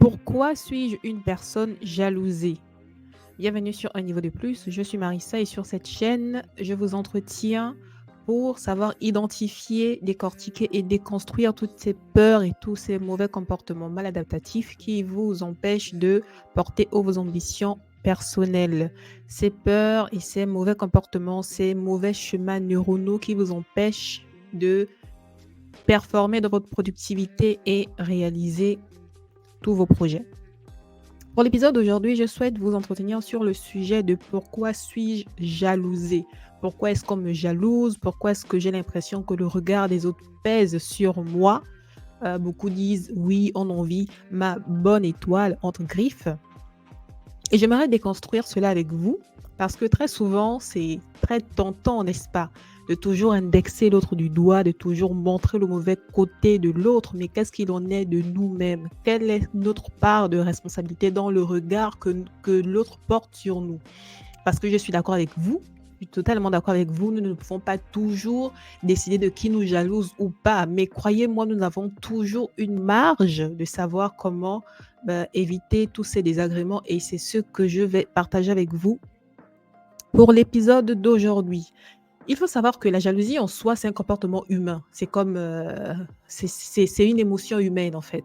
Pourquoi suis-je une personne jalousée? Bienvenue sur Un niveau de plus, je suis Marissa et sur cette chaîne, je vous entretiens pour savoir identifier, décortiquer et déconstruire toutes ces peurs et tous ces mauvais comportements maladaptatifs qui vous empêchent de porter haut vos ambitions personnelles. Ces peurs et ces mauvais comportements, ces mauvais schémas neuronaux qui vous empêchent de performer dans votre productivité et réaliser tous vos projets. Pour l'épisode d'aujourd'hui, je souhaite vous entretenir sur le sujet de pourquoi suis-je jalousée? Pourquoi est-ce qu'on me jalouse? Pourquoi est-ce que j'ai l'impression que le regard des autres pèse sur moi? Beaucoup disent oui, on envie ma bonne étoile entre griffes. Et j'aimerais déconstruire cela avec vous parce que très souvent, c'est très tentant, n'est-ce pas, de toujours indexer l'autre du doigt, de toujours montrer le mauvais côté de l'autre, mais qu'est-ce qu'il en est de nous-mêmes? Quelle est notre part de responsabilité dans le regard que l'autre porte sur nous? Parce que je suis d'accord avec vous, je suis totalement d'accord avec vous, nous ne pouvons pas toujours décider de qui nous jalouse ou pas, mais croyez-moi, nous avons toujours une marge de savoir comment éviter tous ces désagréments et c'est ce que je vais partager avec vous pour l'épisode d'aujourd'hui. Il faut savoir que la jalousie en soi, c'est un comportement humain. C'est comme, c'est une émotion humaine en fait.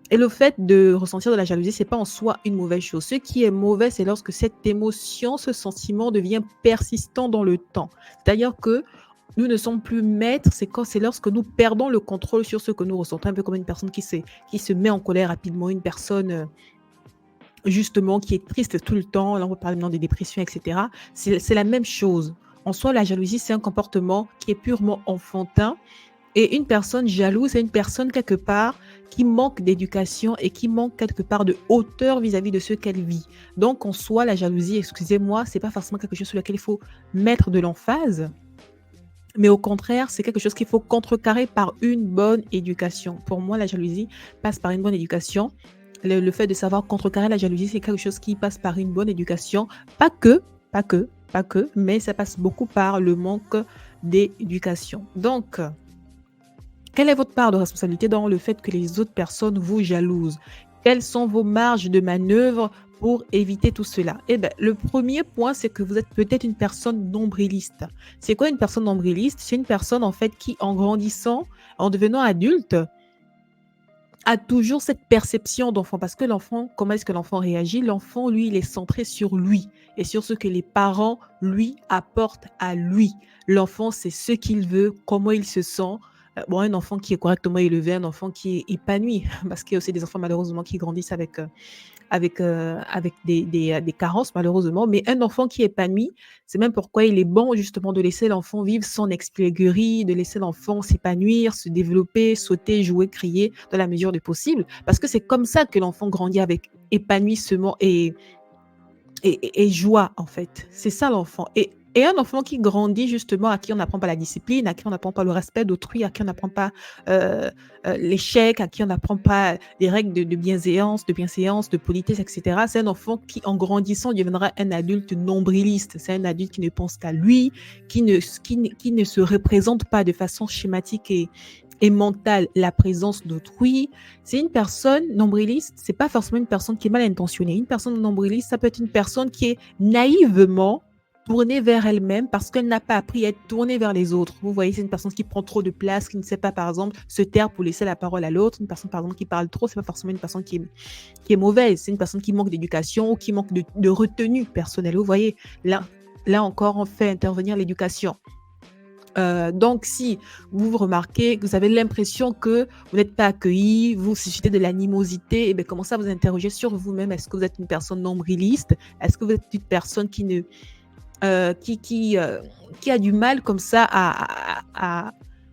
Et le fait de ressentir de la jalousie, c'est pas en soi une mauvaise chose. Ce qui est mauvais, c'est lorsque cette émotion, ce sentiment devient persistant dans le temps. C'est-à-dire que nous ne sommes plus maîtres, c'est lorsque nous perdons le contrôle sur ce que nous ressentons, un peu comme une personne qui se met en colère rapidement, une personne justement qui est triste tout le temps, là on va parler maintenant des dépressions, etc. C'est la même chose. En soi, la jalousie, c'est un comportement qui est purement enfantin. Et une personne jalouse, c'est une personne quelque part qui manque d'éducation et qui manque quelque part de hauteur vis-à-vis de ce qu'elle vit. Donc, en soi, la jalousie, excusez-moi, c'est pas forcément quelque chose sur lequel il faut mettre de l'emphase, mais au contraire, c'est quelque chose qu'il faut contrecarrer par une bonne éducation. Pour moi, la jalousie passe par une bonne éducation. Le fait de savoir contrecarrer la jalousie, c'est quelque chose qui passe par une bonne éducation. Pas que, mais ça passe beaucoup par le manque d'éducation. Donc, quelle est votre part de responsabilité dans le fait que les autres personnes vous jalousent? Quelles sont vos marges de manœuvre pour éviter tout cela? Eh bien, le premier point, c'est que vous êtes peut-être une personne nombriliste. C'est quoi une personne nombriliste? C'est une personne, en fait, qui, en grandissant, en devenant adulte, a toujours cette perception d'enfant. Parce que l'enfant, comment est-ce que l'enfant réagit? L'enfant, lui, il est centré sur lui et sur ce que les parents lui apportent à lui. L'enfant, c'est ce qu'il veut, comment il se sent. Bon, un enfant qui est correctement élevé, un enfant qui est épanoui, parce qu'il y a aussi des enfants malheureusement qui grandissent avec des carences malheureusement, mais un enfant qui est épanoui, c'est même pourquoi il est bon justement de laisser l'enfant vivre son expièglerie, de laisser l'enfant s'épanouir, se développer, sauter, jouer, crier dans la mesure du possible, parce que c'est comme ça que l'enfant grandit avec épanouissement et joie en fait. C'est ça l'enfant. Et un enfant qui grandit justement, à qui on n'apprend pas la discipline, à qui on n'apprend pas le respect d'autrui, à qui on n'apprend pas l'échec, à qui on n'apprend pas les règles de bienséance, de politesse, etc. C'est un enfant qui, en grandissant, deviendra un adulte nombriliste. C'est un adulte qui ne pense qu'à lui, qui ne se représente pas de façon schématique et mentale la présence d'autrui. C'est une personne nombriliste, c'est pas forcément une personne qui est mal intentionnée. Une personne nombriliste, ça peut être une personne qui est naïvement tournée vers elle-même parce qu'elle n'a pas appris à être tournée vers les autres. Vous voyez, c'est une personne qui prend trop de place, qui ne sait pas, par exemple, se taire pour laisser la parole à l'autre. Une personne, par exemple, qui parle trop, c'est pas forcément une personne qui est mauvaise. C'est une personne qui manque d'éducation ou qui manque de retenue personnelle. Vous voyez, là encore, on fait intervenir l'éducation. Donc, si vous remarquez que vous avez l'impression que vous n'êtes pas accueilli, vous suscitez de l'animosité, et bien, commencez à vous interroger sur vous-même. Est-ce que vous êtes une personne nombriliste? Est-ce que vous êtes une personne qui a du mal comme ça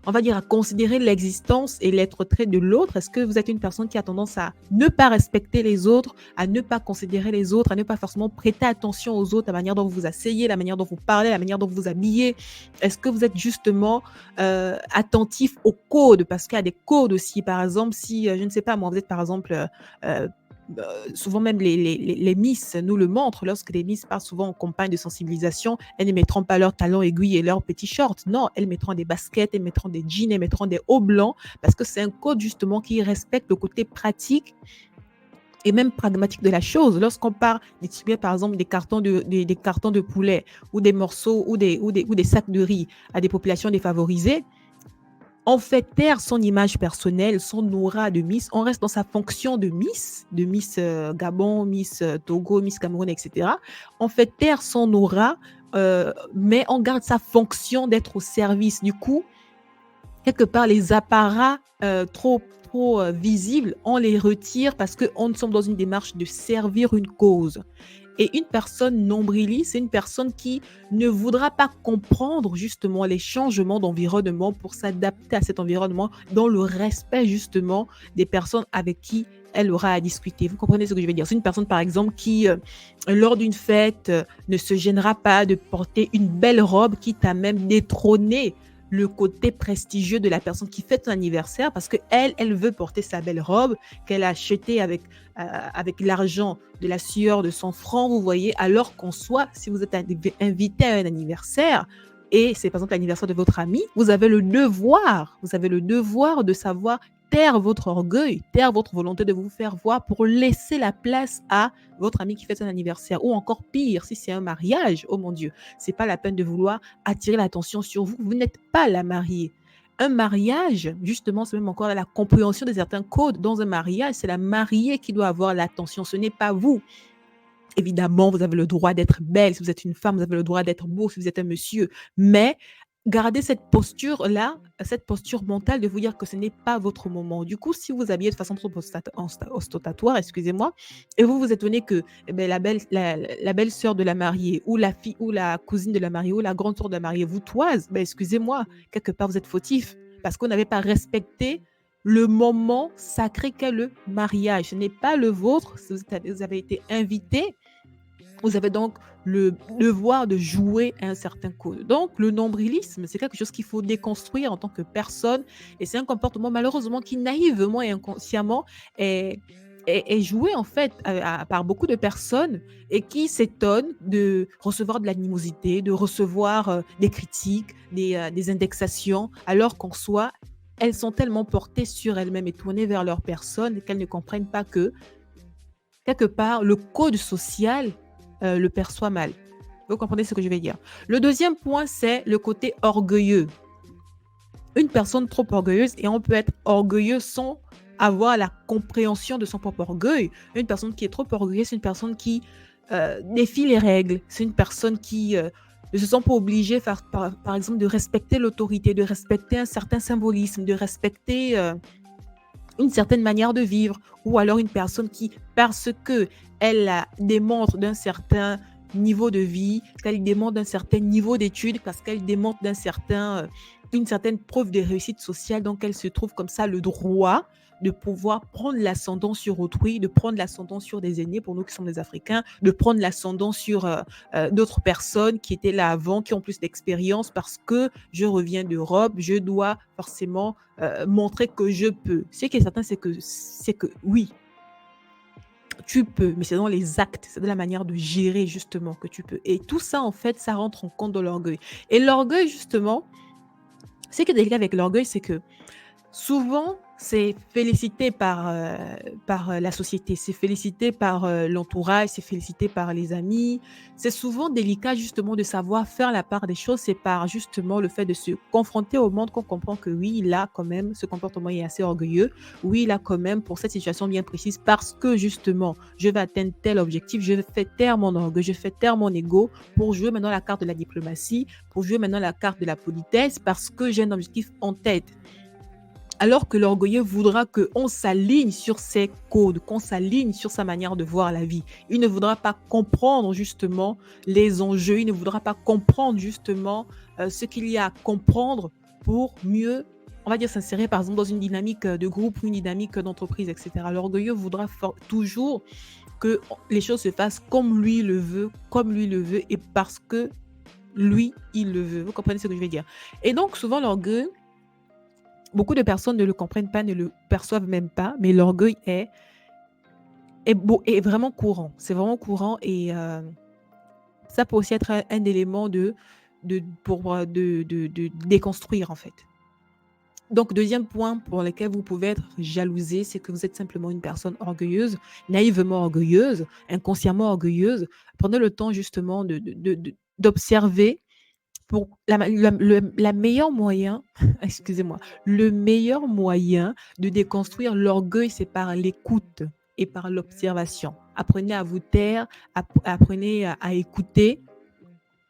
on va dire, à considérer l'existence et l'être trait de l'autre? Est-ce que vous êtes une personne qui a tendance à ne pas respecter les autres, à ne pas considérer les autres, à ne pas forcément prêter attention aux autres, la manière dont vous vous asseyez, la manière dont vous parlez, la manière dont vous vous habillez? Est-ce que vous êtes justement attentif aux codes? Parce qu'il y a des codes aussi. Par exemple, si, je ne sais pas, moi, vous êtes par exemple souvent même les Miss nous le montrent, lorsque les Miss partent souvent en campagne de sensibilisation, elles ne mettront pas leurs talons aiguilles et leurs petits shorts. Non, elles mettront des baskets, elles mettront des jeans, elles mettront des hauts blancs, parce que c'est un code justement qui respecte le côté pratique et même pragmatique de la chose. Lorsqu'on part distribuer, par exemple, des cartons de poulet ou des morceaux ou des sacs de riz à des populations défavorisées, on fait taire son image personnelle, son aura de Miss. On reste dans sa fonction de Miss Gabon, Miss Togo, Miss Cameroun, etc. On fait taire son aura, mais on garde sa fonction d'être au service. Du coup, quelque part, les apparats trop visibles, on les retire parce qu'on sommes dans une démarche de servir une cause. Et une personne nombriliste, c'est une personne qui ne voudra pas comprendre justement les changements d'environnement pour s'adapter à cet environnement dans le respect justement des personnes avec qui elle aura à discuter. Vous comprenez ce que je veux dire? C'est une personne, par exemple, qui, lors d'une fête, ne se gênera pas de porter une belle robe, quitte à même détrôner le côté prestigieux de la personne qui fête son anniversaire parce qu'elle veut porter sa belle robe qu'elle a achetée avec l'argent de la sueur de son front, vous voyez, alors qu'en soi, si vous êtes invité à un anniversaire et c'est par exemple l'anniversaire de votre ami, vous avez le devoir de savoir taire votre orgueil, taire votre volonté de vous faire voir pour laisser la place à votre ami qui fête son anniversaire. Ou encore pire, si c'est un mariage, oh mon Dieu, c'est pas la peine de vouloir attirer l'attention sur vous. Vous n'êtes pas la mariée. Un mariage, justement, c'est même encore la compréhension de certains codes. Dans un mariage, c'est la mariée qui doit avoir l'attention, ce n'est pas vous. Évidemment, vous avez le droit d'être belle. Si vous êtes une femme, vous avez le droit d'être beau si vous êtes un monsieur. Mais gardez cette posture-là, cette posture mentale de vous dire que ce n'est pas votre moment. Du coup, si vous habillez de façon trop ostentatoire, excusez-moi, et vous vous étonnez que la belle sœur de la mariée ou la fille ou la cousine de la mariée ou la grande sœur de la mariée vous toise, excusez-moi, quelque part vous êtes fautif parce qu'on n'avait pas respecté le moment sacré qu'est le mariage. Ce n'est pas le vôtre. Si vous avez été invité, vous avez donc le devoir de jouer un certain code. Donc, le nombrilisme, c'est quelque chose qu'il faut déconstruire en tant que personne. Et c'est un comportement, malheureusement, qui naïvement et inconsciemment est joué, en fait, par beaucoup de personnes et qui s'étonnent de recevoir de l'animosité, de recevoir des critiques, des indexations, alors qu'en soi, elles sont tellement portées sur elles-mêmes et tournées vers leur personne qu'elles ne comprennent pas que, quelque part, le code social le perçoit mal. Vous comprenez ce que je vais dire? Le deuxième point, c'est le côté orgueilleux. Une personne trop orgueilleuse, et on peut être orgueilleux sans avoir la compréhension de son propre orgueil. Une personne qui est trop orgueilleuse, c'est une personne qui défie les règles. C'est une personne qui ne se sent pas obligée, par exemple, de respecter l'autorité, de respecter un certain symbolisme, de respecter une certaine manière de vivre, ou alors une personne qui, parce que elle démontre d'un certain niveau de vie, qu'elle démontre d'un certain niveau d'études, parce qu'elle démontre une certaine preuve de réussite sociale, donc elle se trouve comme ça le droit de pouvoir prendre l'ascendant sur autrui, de prendre l'ascendant sur des aînés, pour nous qui sommes des Africains, de prendre l'ascendant sur d'autres personnes qui étaient là avant, qui ont plus d'expérience, parce que je reviens d'Europe, je dois forcément montrer que je peux. Ce qui est certain, c'est que oui, tu peux, mais c'est dans les actes, c'est de la manière de gérer justement que tu peux. Et tout ça, en fait, ça rentre en compte dans l'orgueil. Et l'orgueil, justement, ce qui est délicat avec l'orgueil, c'est que souvent, c'est félicité par la société, c'est félicité par l'entourage, c'est félicité par les amis. C'est souvent délicat justement de savoir faire la part des choses. C'est par justement le fait de se confronter au monde qu'on comprend que oui, il a quand même, ce comportement est assez orgueilleux. Oui, il a quand même, pour cette situation bien précise, parce que justement, je vais atteindre tel objectif, je fais taire mon orgueil, je fais taire mon ego pour jouer maintenant la carte de la diplomatie, pour jouer maintenant la carte de la politesse, parce que j'ai un objectif en tête. Alors que l'orgueilleux voudra qu'on s'aligne sur ses codes, qu'on s'aligne sur sa manière de voir la vie. Il ne voudra pas comprendre justement les enjeux, il ne voudra pas comprendre justement ce qu'il y a à comprendre pour mieux, on va dire, s'insérer par exemple dans une dynamique de groupe, une dynamique d'entreprise, etc. L'orgueilleux voudra toujours que les choses se fassent comme lui le veut et parce que lui, il le veut. Vous comprenez ce que je veux dire? Et donc souvent l'orgueil, beaucoup de personnes ne le comprennent pas, ne le perçoivent même pas, mais l'orgueil est vraiment courant. C'est vraiment courant et ça peut aussi être un élément pour de déconstruire en fait. Donc, deuxième point pour lequel vous pouvez être jalousé, c'est que vous êtes simplement une personne orgueilleuse, naïvement orgueilleuse, inconsciemment orgueilleuse. Prenez le temps justement d'observer pour la meilleur moyen, excusez-moi, le meilleur moyen de déconstruire l'orgueil, c'est par l'écoute et par l'observation. Apprenez à vous taire, apprenez à écouter.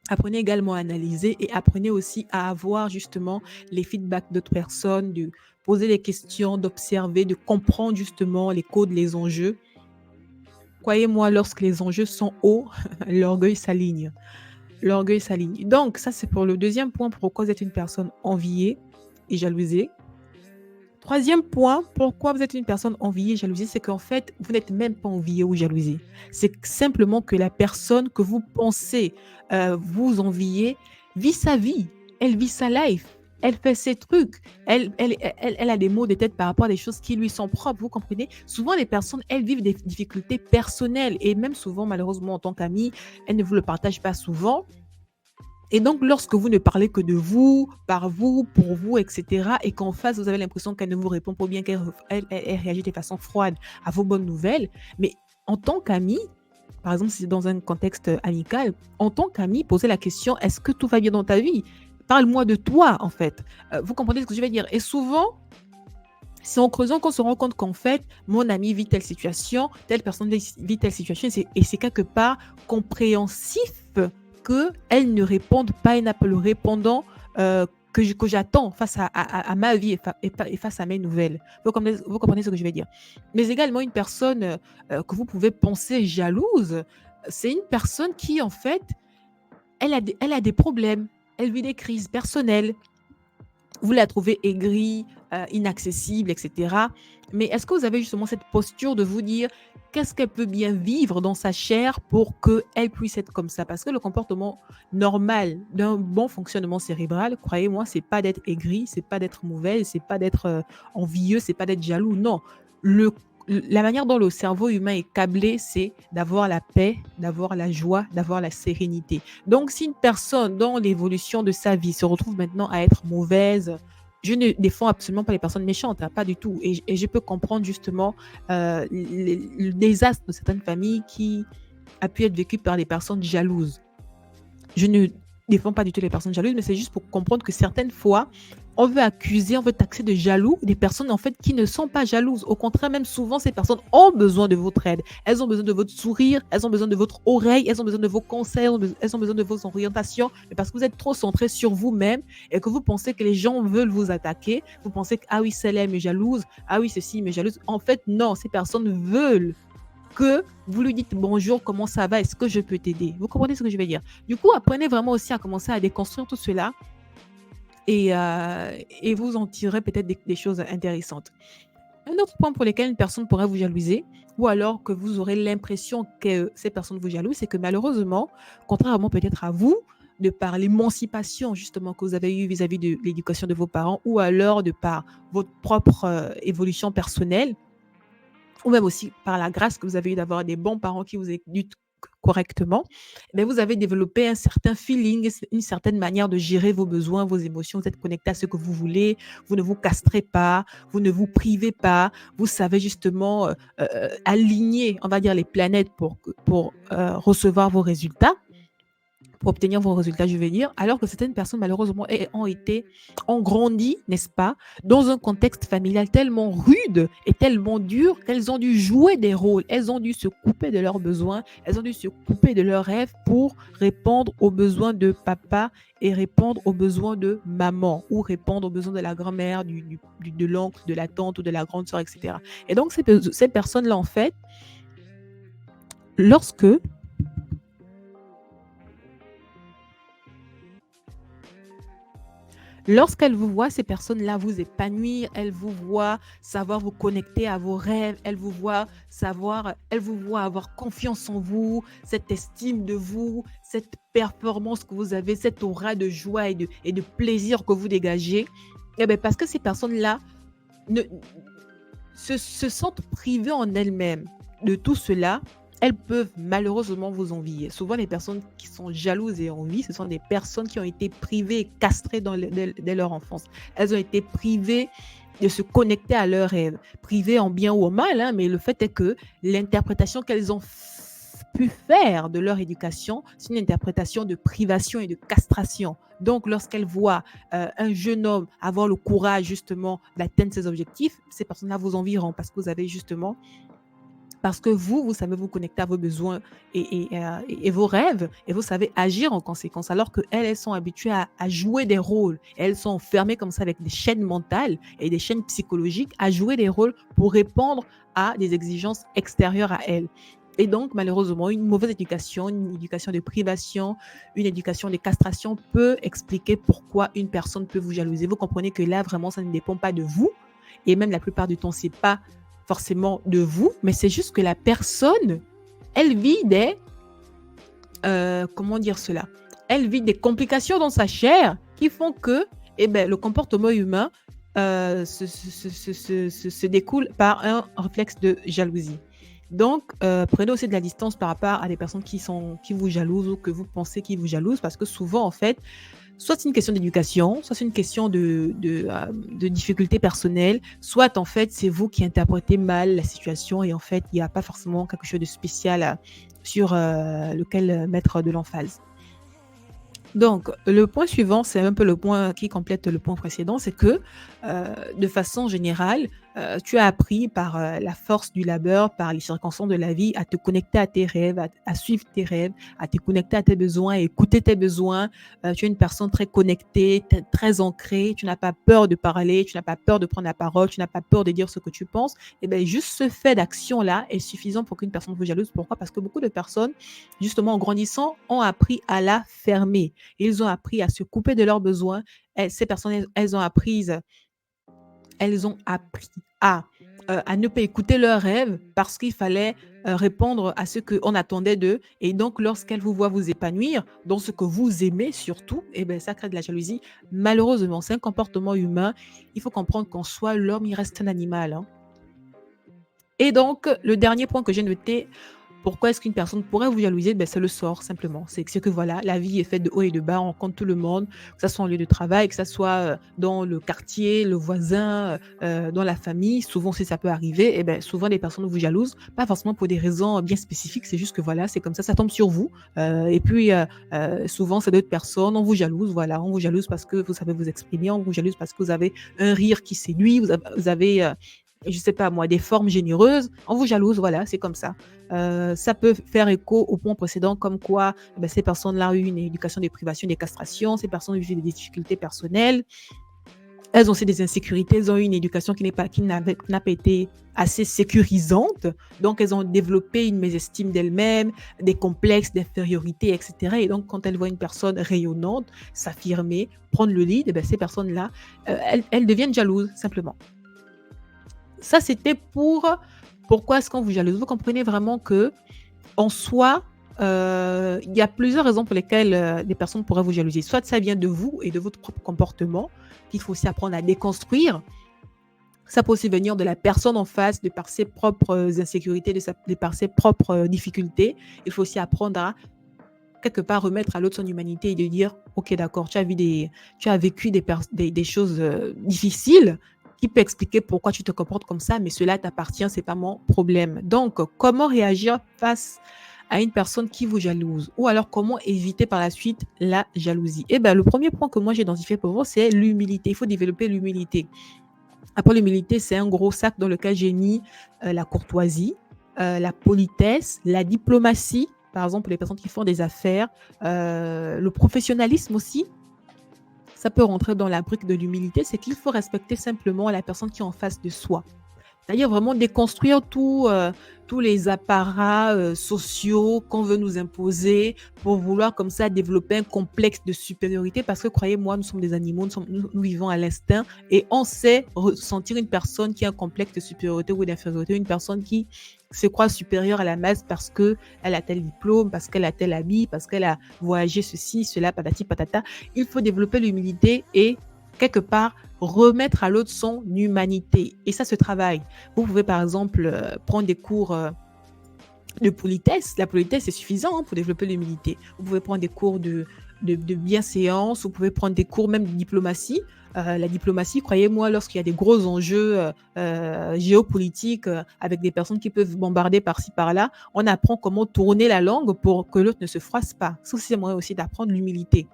Apprenez également à analyser et apprenez aussi à avoir justement les feedbacks d'autres personnes, de poser des questions, d'observer, de comprendre justement les codes, les enjeux. Croyez-moi, lorsque les enjeux sont hauts, l'orgueil s'aligne. L'orgueil s'aligne. Donc, ça, c'est pour le deuxième point, pourquoi vous êtes une personne enviée et jalousée. Troisième point, pourquoi vous êtes une personne enviée et jalousée, c'est qu'en fait, vous n'êtes même pas envié ou jalousé. C'est simplement que la personne que vous pensez vous envier vit sa vie, elle vit sa life, elle fait ses trucs, elle a des maux de tête par rapport à des choses qui lui sont propres, vous comprenez? Souvent, les personnes, elles vivent des difficultés personnelles et même souvent, malheureusement, en tant qu'amie, elles ne vous le partagent pas souvent. Et donc, lorsque vous ne parlez que de vous, par vous, pour vous, etc., et qu'en face, vous avez l'impression qu'elle ne vous répond pas bien, qu'elle réagit de façon froide à vos bonnes nouvelles, mais en tant qu'ami, par exemple, si c'est dans un contexte amical, en tant qu'ami, posez la question, est-ce que tout va bien dans ta vie? Parle-moi de toi, en fait. Vous comprenez ce que je vais dire? Et souvent, c'est en creusant qu'on se rend compte qu'en fait, mon ami vit telle situation, telle personne vit telle situation, et c'est quelque part compréhensif qu'elle ne réponde pas, elle n'a pas le répondant que j'attends face à ma vie et face à mes nouvelles. Vous comprenez ce que je vais dire. Mais également, une personne que vous pouvez penser jalouse, c'est une personne qui, en fait, elle a des problèmes, elle vit des crises personnelles, vous la trouvez aigrie, inaccessible, etc. Mais est-ce que vous avez justement cette posture de vous dire qu'est-ce qu'elle peut bien vivre dans sa chair pour qu'elle puisse être comme ça? Parce que le comportement normal d'un bon fonctionnement cérébral, croyez-moi, c'est pas d'être aigri, c'est pas d'être mauvaise, c'est pas d'être envieux, c'est pas d'être jaloux. Non, le la manière dont le cerveau humain est câblé, c'est d'avoir la paix, d'avoir la joie, d'avoir la sérénité. Donc, si une personne dans l'évolution de sa vie se retrouve maintenant à être mauvaise, je ne défends absolument pas les personnes méchantes, hein, pas du tout. Et je peux comprendre justement le désastre de certaines familles qui a pu être vécu par des personnes jalouses. Je ne défends pas du tout les personnes jalouses, mais c'est juste pour comprendre que certaines fois, on veut accuser, on veut taxer de jaloux des personnes en fait qui ne sont pas jalouses. Au contraire, même souvent, ces personnes ont besoin de votre aide. Elles ont besoin de votre sourire, elles ont besoin de votre oreille, elles ont besoin de vos conseils, elles ont besoin de vos orientations. Mais parce que vous êtes trop centré sur vous-même et que vous pensez que les gens veulent vous attaquer, vous pensez que ah oui, celle-là me jalouse, ah oui, ceci me jalouse. En fait, non, ces personnes veulent que vous lui dites bonjour, comment ça va, est-ce que je peux t'aider? Vous comprenez ce que je veux dire? Du coup, apprenez vraiment aussi à commencer à déconstruire tout cela et vous en tirerez peut-être des choses intéressantes. Un autre point pour lequel une personne pourrait vous jalouser, ou alors que vous aurez l'impression que ces personnes vous jalousent, c'est que malheureusement, contrairement peut-être à vous, de par l'émancipation justement que vous avez eue vis-à-vis de l'éducation de vos parents, ou alors de par votre propre évolution personnelle, ou même aussi par la grâce que vous avez eue d'avoir des bons parents qui vous éduquent correctement, mais vous avez développé un certain feeling, une certaine manière de gérer vos besoins, vos émotions. Vous êtes connecté à ce que vous voulez, vous ne vous castrez pas, vous ne vous privez pas, vous savez justement aligner, on va dire, les planètes pour recevoir vos résultats, pour obtenir vos résultats, je vais dire, alors que certaines personnes, malheureusement, ont grandi, n'est-ce pas, dans un contexte familial tellement rude et tellement dur qu'elles ont dû jouer des rôles, elles ont dû se couper de leurs besoins, elles ont dû se couper de leurs rêves pour répondre aux besoins de papa et répondre aux besoins de maman ou répondre aux besoins de la grand-mère, de l'oncle, de la tante ou de la grande sœur, etc. Et donc, ces personnes-là, en fait, lorsque lorsqu'elles vous voient, ces personnes-là vous épanouir, elles vous voient savoir vous connecter à vos rêves, elles vous voient avoir confiance en vous, cette estime de vous, cette performance que vous avez, cette aura de joie et de plaisir que vous dégagez. Eh bien, parce que ces personnes-là se sentent privées en elles-mêmes de tout cela, elles peuvent malheureusement vous envier. Souvent, les personnes qui sont jalouses et envies, ce sont des personnes qui ont été privées et castrées dès leur enfance. Elles ont été privées de se connecter à leurs rêves, privées en bien ou en mal, hein, mais le fait est que l'interprétation qu'elles ont pu faire de leur éducation, c'est une interprétation de privation et de castration. Donc, lorsqu'elles voient un jeune homme avoir le courage justement d'atteindre ses objectifs, ces personnes-là vous envieront parce que vous avez justement parce que vous savez vous connecter à vos besoins et vos rêves et vous savez agir en conséquence. Alors qu'elles, elles sont habituées à jouer des rôles. Elles sont fermées comme ça avec des chaînes mentales et des chaînes psychologiques à jouer des rôles pour répondre à des exigences extérieures à elles. Et donc, malheureusement, une mauvaise éducation, une éducation de privation, une éducation de castration peut expliquer pourquoi une personne peut vous jalouser. Vous comprenez que là, vraiment, ça ne dépend pas de vous. Et même la plupart du temps, c'est pas forcément de vous, mais c'est juste que la personne, elle vit comment dire cela? Elle vit des complications dans sa chair qui font que le comportement humain se découle par un réflexe de jalousie. Donc, prenez aussi de la distance par rapport à des personnes qui vous jalousent ou que vous pensez qui vous jalousent parce que souvent, en fait, soit c'est une question d'éducation, soit c'est une question de difficultés personnelles, soit en fait c'est vous qui interprétez mal la situation et en fait il n'y a pas forcément quelque chose de spécial sur lequel mettre de l'emphase. Donc, le point suivant, c'est un peu le point qui complète le point précédent, c'est que de façon générale, tu as appris par la force du labeur, par les circonstances de la vie, à te connecter à tes rêves, à suivre tes rêves, à te connecter à tes besoins, à écouter tes besoins. Tu es une personne très connectée, très ancrée, tu n'as pas peur de parler, tu n'as pas peur de prendre la parole, tu n'as pas peur de dire ce que tu penses. Et bien, juste ce fait d'action-là est suffisant pour qu'une personne vous jalouse. Pourquoi? Parce que beaucoup de personnes, justement, en grandissant, ont appris à la fermer. Ils ont appris à se couper de leurs besoins. Ces personnes, elles ont appris à ne pas écouter leurs rêves parce qu'il fallait répondre à ce qu'on attendait d'eux. Et donc, lorsqu'elles vous voient vous épanouir dans ce que vous aimez surtout, ça crée de la jalousie. Malheureusement, c'est un comportement humain. Il faut comprendre qu'en soi, l'homme, il reste un animal, hein. Et donc, le dernier point que j'ai noté, pourquoi est-ce qu'une personne pourrait vous jalouser? C'est le sort, simplement. C'est que voilà, la vie est faite de haut et de bas, on rencontre tout le monde, que ce soit en lieu de travail, que ce soit dans le quartier, le voisin, dans la famille. Souvent, si ça peut arriver, souvent, les personnes vous jalousent, pas forcément pour des raisons bien spécifiques, c'est juste que voilà, c'est comme ça tombe sur vous. Et puis, souvent, c'est d'autres personnes, on vous jalouse, voilà, on vous jalouse parce que vous savez vous exprimer, on vous jalouse parce que vous avez un rire qui séduit, vous avez je sais pas moi, des formes généreuses, on vous jalouse, voilà, c'est comme ça. Ça peut faire écho au point précédent, comme quoi ces personnes-là ont eu une éducation des privations, des castrations, ces personnes ont eu des difficultés personnelles, elles ont aussi des insécurités, elles ont eu une éducation qui n'a pas été assez sécurisante, donc elles ont développé une mésestime d'elles-mêmes, des complexes d'infériorité, etc. Et donc, quand elles voient une personne rayonnante, s'affirmer, prendre le lead, ces personnes-là, elles deviennent jalouses, simplement. Ça, c'était pourquoi est-ce qu'on vous jalouse. Vous comprenez vraiment que en soi, il y a plusieurs raisons pour lesquelles des personnes pourraient vous jalouser. Soit ça vient de vous et de votre propre comportement, qu'il faut aussi apprendre à déconstruire. Ça peut aussi venir de la personne en face, de par ses propres insécurités, de par ses propres difficultés. Il faut aussi apprendre à quelque part remettre à l'autre son humanité et de dire, ok, d'accord, tu as vécu des choses difficiles, qui peut expliquer pourquoi tu te comportes comme ça, mais cela t'appartient, c'est pas mon problème. Donc, comment réagir face à une personne qui vous jalouse? Ou alors, comment éviter par la suite la jalousie? Le premier point que moi j'ai identifié pour vous, c'est l'humilité. Il faut développer l'humilité. Après, l'humilité, c'est un gros sac dans lequel j'ai mis la courtoisie, la politesse, la diplomatie, par exemple, les personnes qui font des affaires, le professionnalisme aussi. Ça peut rentrer dans la brique de l'humilité, c'est qu'il faut respecter simplement la personne qui est en face de soi. C'est-à-dire vraiment déconstruire tous les apparats sociaux qu'on veut nous imposer pour vouloir comme ça développer un complexe de supériorité parce que croyez-moi, nous sommes des animaux, nous vivons à l'instinct et on sait ressentir une personne qui a un complexe de supériorité ou d'infériorité, une personne qui se croit supérieure à la masse parce qu'elle a tel diplôme, parce qu'elle a tel habit, parce qu'elle a voyagé ceci, cela, patati patata. Il faut développer l'humilité et quelque part remettre à l'autre son humanité. Et ça se travaille. Vous pouvez par exemple prendre des cours de politesse. La politesse est suffisant pour développer l'humilité. Vous pouvez prendre des cours de bienséance, vous pouvez prendre des cours même de diplomatie. La diplomatie, croyez-moi, lorsqu'il y a des gros enjeux géopolitiques avec des personnes qui peuvent bombarder par-ci par-là, on apprend comment tourner la langue pour que l'autre ne se froisse pas. Ça, c'est moyen aussi d'apprendre l'humilité.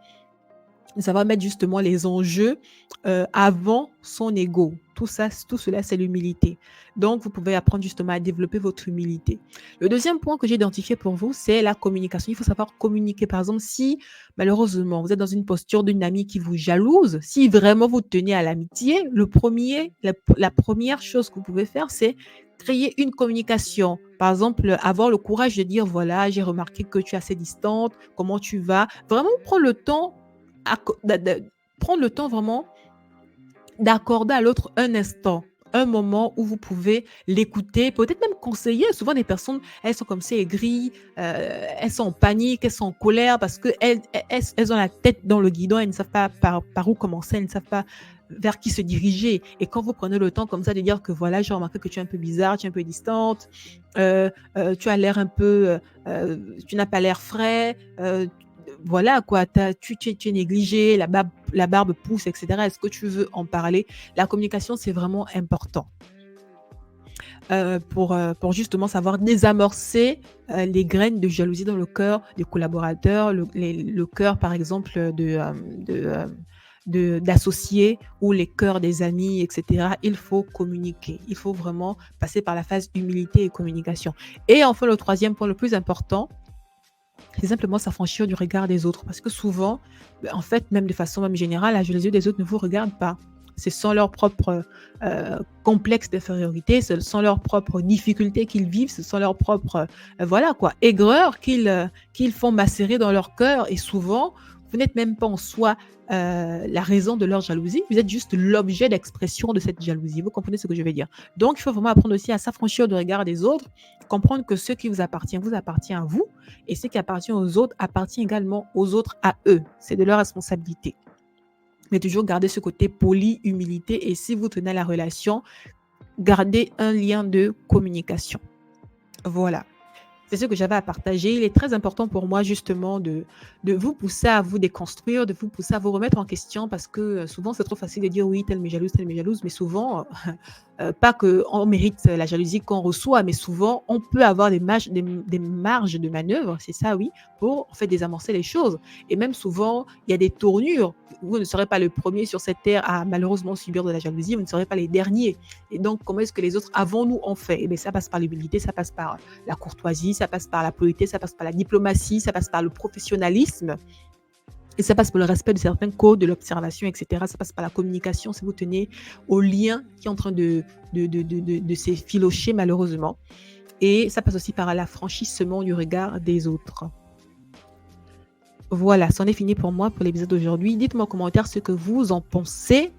Ça va mettre justement les enjeux avant son ego. Tout cela, c'est l'humilité. Donc, vous pouvez apprendre justement à développer votre humilité. Le deuxième point que j'ai identifié pour vous, c'est la communication. Il faut savoir communiquer. Par exemple, si malheureusement, vous êtes dans une posture d'une amie qui vous jalouse, si vraiment vous tenez à l'amitié, la première chose que vous pouvez faire, c'est créer une communication. Par exemple, avoir le courage de dire, voilà, j'ai remarqué que tu es assez distante, comment tu vas. Vraiment prendre le temps prendre le temps vraiment d'accorder à l'autre un instant, un moment où vous pouvez l'écouter, peut-être même conseiller. Souvent, des personnes, elles sont comme ça aigries, elles sont en panique, elles sont en colère parce qu'elles ont la tête dans le guidon, elles ne savent pas par où commencer, elles ne savent pas vers qui se diriger. Et quand vous prenez le temps comme ça de dire que voilà, j'ai remarqué que tu es un peu bizarre, tu es un peu distante, tu as l'air un peu, tu n'as pas l'air frais, voilà quoi, tu es négligé, la barbe pousse, etc. Est-ce que tu veux en parler? La communication, c'est vraiment important pour justement savoir désamorcer les graines de jalousie dans le cœur des collaborateurs, le cœur, par exemple, d'associés ou les cœurs des amis, etc. Il faut communiquer. Il faut vraiment passer par la phase humilité et communication. Et enfin, le troisième point le plus important, c'est simplement s'affranchir du regard des autres. Parce que souvent, en fait, même de façon même générale, la jalousie des autres ne vous regarde pas. Ce sont leurs propres complexes d'infériorité, ce sont leurs propres difficultés qu'ils vivent, ce sont leurs propres voilà quoi, aigreurs qu'ils font macérer dans leur cœur. Et souvent, vous n'êtes même pas en soi la raison de leur jalousie, vous êtes juste l'objet d'expression de cette jalousie. Vous comprenez ce que je veux dire? Donc, il faut vraiment apprendre aussi à s'affranchir du regard des autres, comprendre que ce qui vous appartient à vous, et ce qui appartient aux autres appartient également aux autres à eux. C'est de leur responsabilité. Mais toujours garder ce côté poli, humilité, et si vous tenez à la relation, gardez un lien de communication. Voilà. C'est ce que j'avais à partager. Il est très important pour moi justement de vous pousser à vous déconstruire, de vous pousser à vous remettre en question parce que souvent c'est trop facile de dire oui, telle m'est jalouse, mais souvent, pas qu'on mérite la jalousie qu'on reçoit, mais souvent on peut avoir des marges de manœuvre, c'est ça oui, pour en fait désamorcer les choses. Et même souvent, il y a des tournures. Vous ne serez pas le premier sur cette terre à malheureusement subir de la jalousie, vous ne serez pas les derniers. Et donc, comment est-ce que les autres avant nous ont fait? Eh bien, ça passe par l'humilité, ça passe par la courtoisie, ça passe par la politesse, ça passe par la diplomatie, ça passe par le professionnalisme. Et ça passe par le respect de certains codes, de l'observation, etc. Ça passe par la communication, si vous tenez au lien qui est en train de s'effilocher malheureusement. Et ça passe aussi par l'affranchissement du regard des autres. Voilà, c'en est fini pour moi pour l'épisode d'aujourd'hui. Dites-moi en commentaire ce que vous en pensez.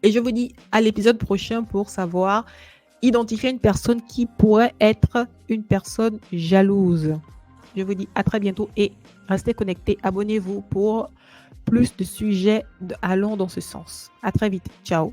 Et je vous dis à l'épisode prochain pour savoir identifier une personne qui pourrait être une personne jalouse. Je vous dis à très bientôt et restez connectés. Abonnez-vous pour plus de sujets allant dans ce sens. À très vite. Ciao.